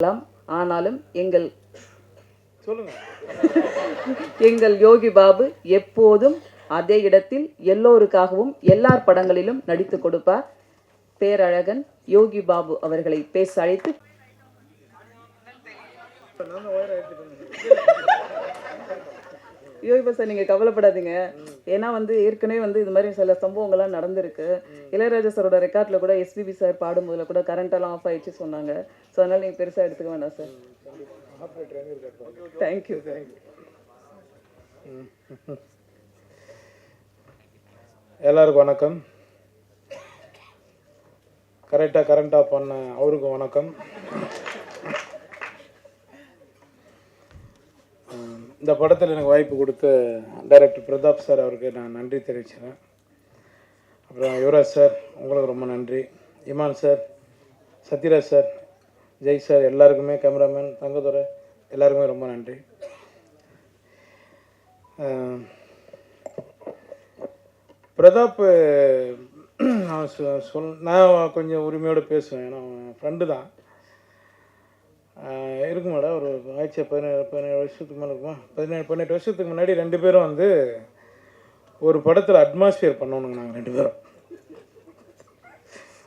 ஆனாலும் எங்கள் யோகி பாபு எப்போதும் அதே இடத்தில் எல்லோருக்காகவும் எல்லார் படங்களிலும் நடித்து கொடுப்பார். பேரழகன் யோகி பாபு அவர்களை பேச அழைத்து யோகி சார், நீங்க கவலைப்படாதீங்க. ஏன்னா ஏற்கனவே இது மாதிரி சில சம்பவங்கள்லாம் நடந்திருக்கு. இளையராஜா சாரோட ரெக்கார்ட்ல கூட எஸ்பிபி சார் பாடும்போதுல கூட கரண்ட் எல்லாம் ஆஃப் ஆயிடுச்சு சொன்னாங்க. ஸோ அதனால நீங்க பெருசா எடுத்துக்க வேண்டாம் சார். தேங்க்யூ. எல்லாருக்கும் வணக்கம். கரெக்டாக பண்ண அவருக்கும் வணக்கம். இந்த படத்தில் எனக்கு வாய்ப்பு கொடுத்த டைரக்டர் பிரதாப் சார் அவருக்கு நான் நன்றி தெரிவிச்சுக்கிறேன். அப்புறம் யுவராஜ் சார் உங்களுக்கு ரொம்ப நன்றி. Imman sir, Sathyaraj sir, Jai sir, எல்லாருக்குமே, கேமராமேன் தங்கதுரை எல்லாருக்குமே ரொம்ப நன்றி. பிரதாப் நான் கொஞ்சம் உரிமையோடு பேசுவேன். ஏன்னா ஃப்ரெண்டு தான் இருக்கும் மேடம். ஒரு 17 வருஷத்துக்கு மேலே இருக்குமா, 18 வருஷத்துக்கு முன்னாடி 2 பேரும் ஒரு படத்தில் அட்மாஸ்பியர் பண்ணணுங்க. நாங்கள் 2 பேரும்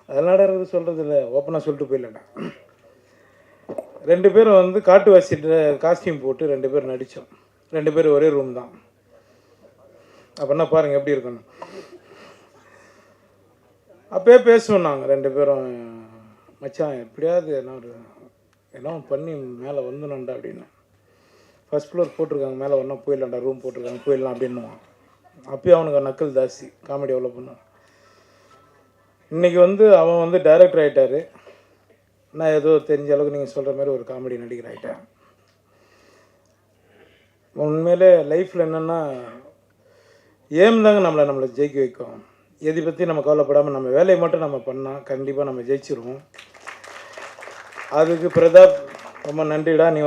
அதனால இருக்குது சொல்கிறது இல்லை, ஓப்பனாக சொல்லிட்டு போயிடலண்ணா. 2 பேரும் காட்டுவாசிட்டு காஸ்டியூம் போட்டு 2 பேரும் நடித்தோம். 2 பேரும் ஒரே ரூம் தான். அப்படின்னா பாருங்கள் எப்படி இருக்கணும். அப்போயே பேசுவோம் நாங்கள் 2 பேரும், மச்சான் எப்படியாவது எல்லாம் பண்ணி மேலே வந்துடணும்டா அப்படின்னு. ஃபஸ்ட் ஃப்ளோர் போட்டிருக்காங்க, மேலே ஒன்றா போயிடலாம்டா, ரூம் போட்டிருக்காங்க, போயிடலாம் அப்படின்னுவான். அப்போயும் அவனுக்கு நக்கல் ஜாஸ்தி, காமெடி எவ்வளோ பண்ணுவான். இன்றைக்கி அவன் டைரக்டர் ஆகிட்டார். நான் ஏதோ தெரிஞ்ச அளவுக்கு நீங்கள் சொல்கிற மாதிரி ஒரு காமெடி நடிகர் ஆகிட்டேன். உண்மையிலே லைஃப்பில் என்னென்னா ஏம் தாங்க நம்மளை ஜெயிக்க வைக்கும். எதை பற்றி நம்ம கவலைப்படாமல் நம்ம வேலையை மட்டும் நம்ம பண்ணால் கண்டிப்பாக நம்ம ஜெயிச்சிருவோம். அதுக்கு பிரதாப் ரொம்ப நன்றிடா. நீ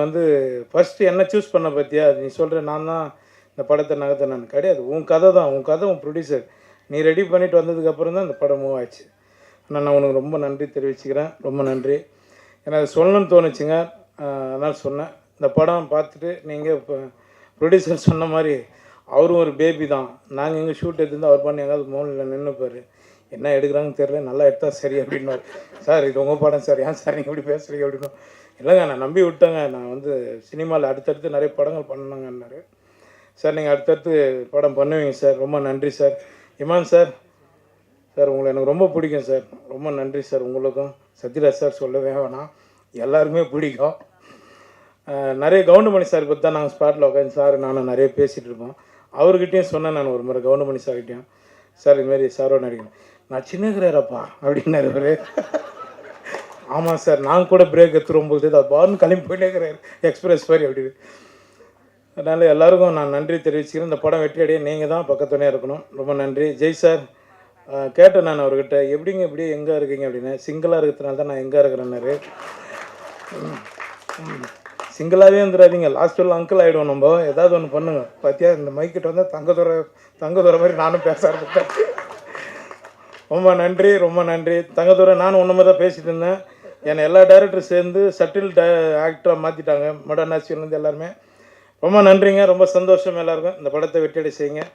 ஃபஸ்ட்டு என்ன சூஸ் பண்ண பற்றியா, நீ சொல்கிற நான் தான் இந்த படத்தை நகர்த்த நான் கிடையாது. உன் கதை தான், உன் கதை, உன் ப்ரொடியூசர், நீ ரெடி பண்ணிட்டு வந்ததுக்கப்புறம் தான் இந்த படம் மூவ் ஆச்சு. ஆனால் நான் உனக்கு ரொம்ப நன்றி தெரிவிச்சுக்கிறேன். ரொம்ப நன்றி. எனக்கு அது சொல்லணும்னு தோணுச்சுங்க, அதனால் சொன்னேன். இந்த படம் பார்த்துட்டு நீங்கள் இப்போ ப்ரொடியூசர் சொன்ன மாதிரி அவரும் ஒரு பேபி தான். நாங்கள் எங்கள் ஷூட் எடுத்துருந்து அவர் பண்ணி எங்காவது மோனில் நின்றுப்பார். என்ன எடுக்கிறாங்கன்னு தெரியல, நல்லா எடுத்தால் சரி அப்படின்னாரு. சார் இது உங்கள் படம் சார், ஏன் சார் நீங்கள் இப்படி பேசுகிறீங்க அப்படின்னு. இல்லைங்க நான் நம்பி விட்டேங்க, நான் சினிமாவில் அடுத்தடுத்து நிறைய படங்கள் பண்ணணுங்கன்னாரு. சார் நீங்கள் அடுத்தடுத்து படம் பண்ணுவீங்க சார், ரொம்ப நன்றி சார். இமான் சார், சார் உங்களை எனக்கு ரொம்ப பிடிக்கும் சார், ரொம்ப நன்றி சார். உங்களுக்கும் சத்யராஜ் சார் சொல்லவே வேணாம், எல்லாருமே பிடிக்கும். நிறைய கவுண்டமணி சார் பற்றி தான் நாங்கள் ஸ்பாட்டில் உட்காந்து சார் நானும் நிறைய பேசிகிட்டு இருப்போம். அவர்கிட்டையும் சொன்னேன் நான் ஒரு முறை கவுண்டமணி சார்கிட்டையும், சார் இதுமாரி சாரோ நடிக்கணும். நான் சின்னகிறாரப்பா அப்படின்னாரு அவர். ஆமாம் சார், நான் கூட பிரேக் எடுத்துரும்போது அது பாருன்னு கிளம்பி போயிட்டே இருக்கிறாரு எக்ஸ்பிரஸ் மாதிரி அப்படின்னு. அதனால் எல்லாருக்கும் நான் நன்றி தெரிவிச்சுக்கிறேன். இந்த படம் வெற்றி அடைய நீங்கள் தான் பக்கத்துனே இருக்கணும். ரொம்ப நன்றி. ஜெய் சார், கேட்டேன் நான் அவர்கிட்ட, எப்படிங்க இப்படி எங்கே இருக்கீங்க அப்படின்னு. சிங்கிளாக இருக்கிறதுனால தான் நான் எங்கே இருக்கிறேன்னாரு. சிங்கிளாகவே வந்துடாதீங்க, லாஸ்ட்டில் அங்கிள் ஆகிடுவோம். நம்ம ஏதாவது ஒன்று பண்ணுங்க. பார்த்தியா இந்த மைக்கிட்ட தங்கதுரை மாதிரி நானும் பேச ஆரம்பித்தேன். ரொம்ப நன்றி, ரொம்ப நன்றி தங்கதுரை. நானும் ஒன்று மாதிரி தான் பேசிகிட்டு இருந்தேன். என்னை எல்லா டைரக்டரும் சேர்ந்து சட்டில் ஆக்டராக மாற்றிட்டாங்க, மடன் ஆசிரியர்லேருந்து எல்லாருமே. ரொம்ப நன்றிங்க, ரொம்ப சந்தோஷம் எல்லாருக்கும். இந்த படத்தை வெற்றியடை செய்யுங்க.